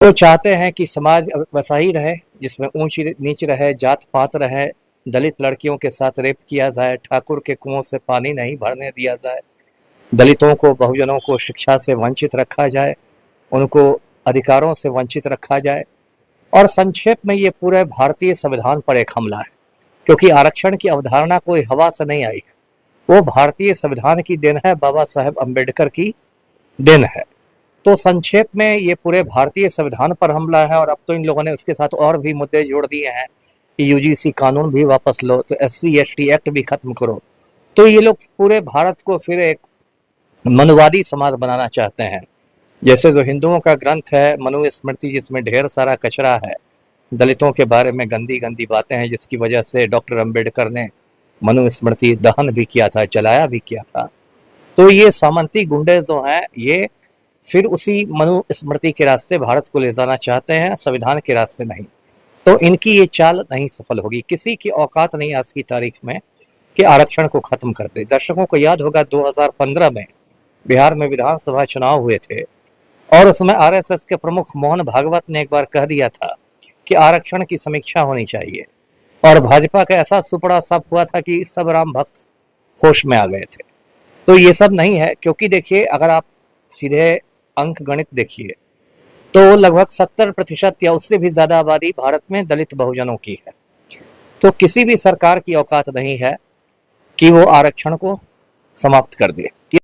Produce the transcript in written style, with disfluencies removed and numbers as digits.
तो चाहते हैं कि समाज वैसा ही रहे जिसमें ऊंच नीच रहे, जात पात रहे, दलित लड़कियों के साथ रेप किया जाए, ठाकुर के कुओं से पानी नहीं भरने दिया जाए, दलितों को बहुजनों को शिक्षा से वंचित रखा जाए, उनको अधिकारों से वंचित रखा जाए। और संक्षेप में ये पूरे भारतीय संविधान पर एक हमला है, क्योंकि आरक्षण की अवधारणा कोई हवा से नहीं आई है, वो भारतीय संविधान की देन है, बाबा साहेब अम्बेडकर की देन है। तो संक्षेप में ये पूरे भारतीय संविधान पर हमला है। और अब तो इन लोगों ने उसके साथ और भी मुद्दे जोड़ दिए हैं कि यूजीसी कानून भी वापस लो, तो एससी एसटी एक्ट भी खत्म करो। तो ये लोग पूरे भारत को फिर एक मनुवादी समाज बनाना चाहते हैं। जैसे जो हिंदुओं का ग्रंथ है मनुस्मृति, जिसमें ढेर सारा कचरा है, दलितों के बारे में गंदी गंदी बातें हैं, जिसकी वजह से डॉक्टर अंबेडकर ने मनुस्मृति दहन भी किया था, जलाया भी किया था। तो ये सामंती गुंडे जो हैं, ये फिर उसी मनुस्मृति के रास्ते भारत को ले जाना चाहते हैं, संविधान के रास्ते नहीं। तो इनकी ये चाल नहीं सफल होगी। किसी की औकात नहीं आज की तारीख में कि आरक्षण को खत्म कर दे। दर्शकों को याद होगा 2015 में बिहार में विधानसभा चुनाव हुए थे, और उसमें आरएसएस के प्रमुख मोहन भागवत ने एक बार कह दिया था कि आरक्षण की समीक्षा होनी चाहिए, और भाजपा का ऐसा सुपड़ा साफ हुआ था कि सब राम भक्त होश में आ गए थे। तो ये सब नहीं है, क्योंकि देखिए, अगर आप सीधे अंक गणित देखिए तो लगभग 70% या उससे भी ज्यादा आबादी भारत में दलित बहुजनों की है। तो किसी भी सरकार की औकात नहीं है कि वो आरक्षण को समाप्त कर दे।